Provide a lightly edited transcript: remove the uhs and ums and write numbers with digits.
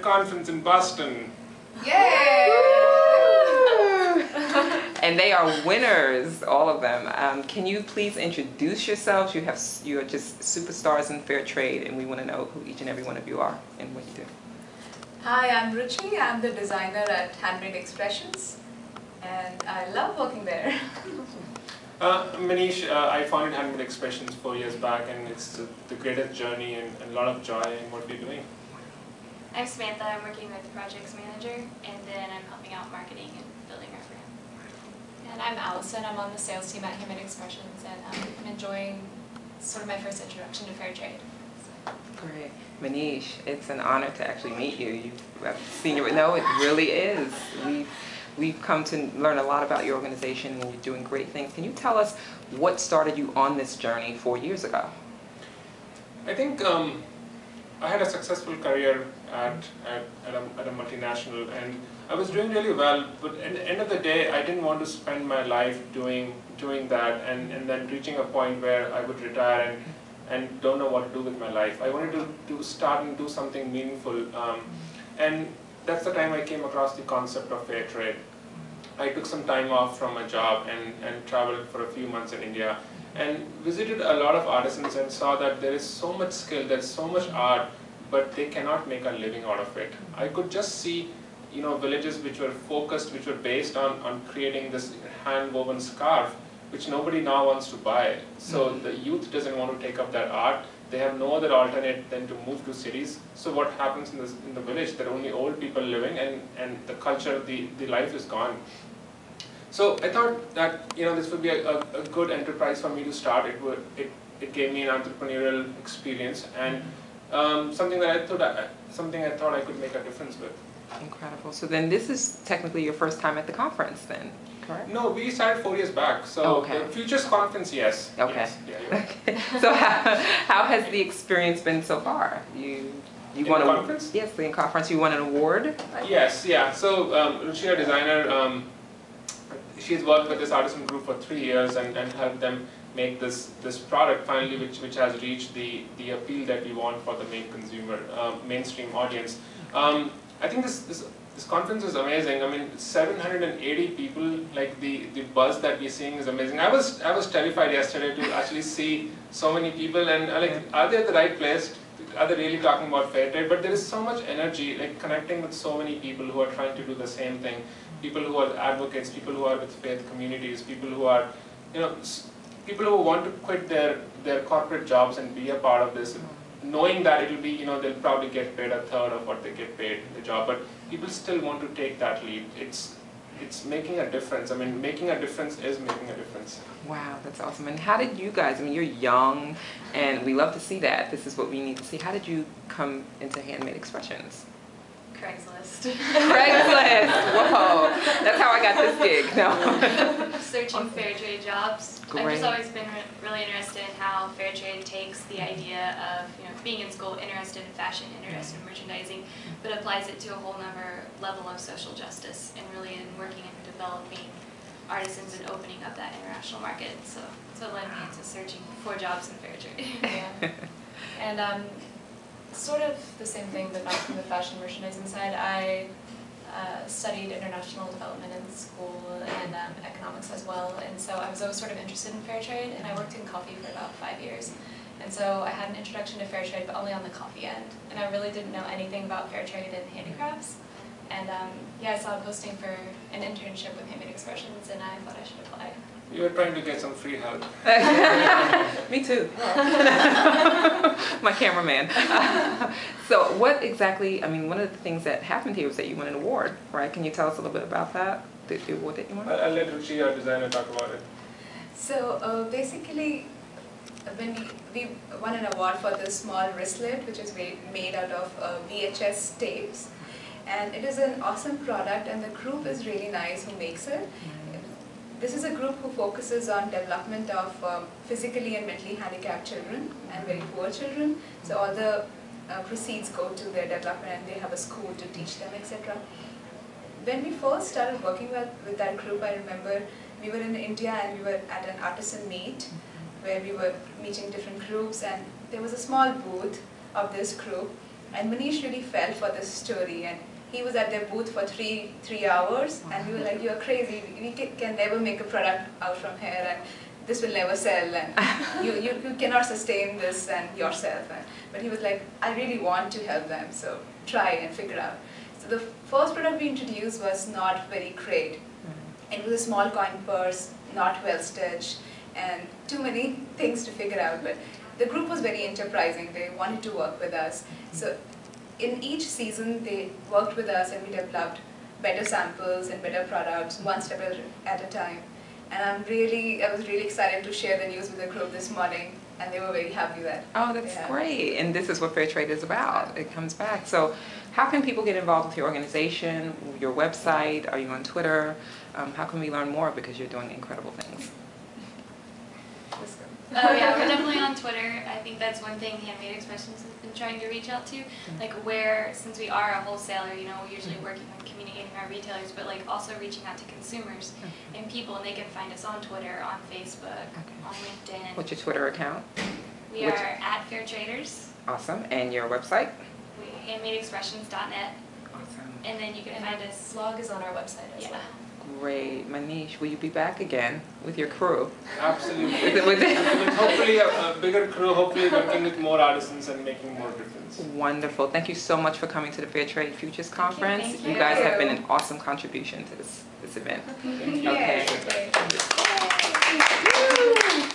Conference in Boston. Yay! And they are winners, all of them. Can you please introduce yourselves? You are just superstars in fair trade, and we want to know who each and every one of you are and what you do. Hi, I'm Ruchi. I'm the designer at Handmade Expressions, and I love working there. Manish, I founded Handmade Expressions 4 years back, and it's the greatest journey and a lot of joy in what we're doing. I'm Samantha. I'm working with Projects Manager, and then I'm helping out marketing and building our brand. And I'm Allison. I'm on the sales team at Handmade Expressions, and I'm enjoying sort of my first introduction to fair trade. Great. Manish, it's an honor to actually meet you. I've seen you. No, it really is. We've come to learn a lot about your organization, and you're doing great things. Can you tell us what started you on this journey 4 years ago? I think I had a successful career at a multinational, and I was doing really well, but at the end of the day, I didn't want to spend my life doing that and then reaching a point where I would retire and don't know what to do with my life. I wanted to start and do something meaningful, and that's the time I came across the concept of fair trade. I took some time off from my job and traveled for a few months in India and visited a lot of artisans and saw that there is so much skill, there's so much art, but they cannot make a living out of it. I could just see, villages which were focused, which were based on creating this hand-woven scarf, which nobody now wants to buy. So the youth doesn't want to take up that art. They have no other alternate than to move to cities. So what happens in the village? There are only old people living, and the culture, the life is gone. So I thought that this would be a good enterprise for me to start. It gave me an entrepreneurial experience and something I thought I could make a difference with. Incredible. So then this is technically your first time at the conference then, correct? No, we started 4 years back. So the Futures Conference, yes. Okay. Yes. Yeah, you're right. Okay. So how has the experience been so far? You won the conference? Yes, the conference. You won an award? Yes, yeah. So Ruchi, our designer, she's worked with this artisan group for 3 years and helped them make this product finally, which has reached the appeal that we want for the mainstream audience. I think this conference is amazing. I mean, 780 people, like the buzz that we're seeing is amazing. I was terrified yesterday to actually see so many people, and are they at the right place? Are they really talking about fair trade? But there is so much energy, like connecting with so many people who are trying to do the same thing. People who are advocates, people who are with faith communities, people who are, people who want to quit their corporate jobs and be a part of this, knowing that it will be, they'll probably get paid a third of what they get paid in the job, but people still want to take that leap. It's making a difference. I mean, making a difference is making a difference. Wow, that's awesome. And how did you guys, I mean, you're young, and we love to see that. This is what we need to see. How did you come into Handmade Expressions? Craigslist. Craigslist! Whoa! That's how I got this gig. No. Searching fair trade jobs. Great. I've just always been really interested in how fair trade takes the idea of being in school, interested in fashion, interested in merchandising, but applies it to a whole nother level of social justice and really in working and developing artisans and opening up that international market. So that's what led me into searching for jobs in fair trade. Yeah. And sort of the same thing, but not from the fashion merchandising side. I studied international development in school and economics as well, and so I was always sort of interested in fair trade, and I worked in coffee for about 5 years. And so I had an introduction to fair trade, but only on the coffee end, and I really didn't know anything about fair trade and handicrafts. And yeah, I saw a posting for an internship with Handmade Expressions, and I thought I should apply. You were trying to get some free help. Me too. My cameraman. So what exactly, I mean, one of the things that happened here was that you won an award, right? Can you tell us a little bit about that, the award that you won? I'll let Ruchi, our designer, talk about it. So basically, when we won an award for this small wristlet, which is made out of VHS tapes, and it is an awesome product, and the group is really nice who makes it. This is a group who focuses on development of physically and mentally handicapped children and very poor children. So all the proceeds go to their development, and they have a school to teach them, etc. When we first started working with that group, I remember we were in India and we were at an artisan meet where we were meeting different groups, and there was a small booth of this group, And Manish really fell for this story, and he was at their booth for three hours, and we were like, "You're crazy. We can never make a product out from here, and this will never sell, and you cannot sustain this and yourself." But he was like, "I really want to help them, so try and figure out." So the first product we introduced was not very great. It was a small coin purse, not well stitched, and too many things to figure out. But the group was very enterprising. They wanted to work with us. So in each season, they worked with us, and we developed better samples and better products, one step at a time. And I was really excited to share the news with the group this morning, and they were very happy that. Oh, that's great. And this is what Fair Trade is about. It comes back. So how can people get involved with your organization, your website? Are you on Twitter? How can we learn more, because you're doing incredible things? Oh yeah, we're definitely on Twitter. I think that's one thing Handmade Expressions has been trying to reach out to. Like since we are a wholesaler, we're usually working on communicating our retailers, but like also reaching out to consumers and people, and they can find us on Twitter, on Facebook, on LinkedIn. What's your Twitter account? We are at Fair Traders. Awesome. And your website? handmadeexpressions.net. Awesome. And then you can find us. Blog is on our website as well. Great. Manish, will you be back again with your crew? Absolutely. With hopefully a bigger crew, hopefully working with more artisans and making more difference. Wonderful. Thank you so much for coming to the Fair Trade Futures Conference. Thank You guys have been an awesome contribution to this event. Thank you. Okay. Yay.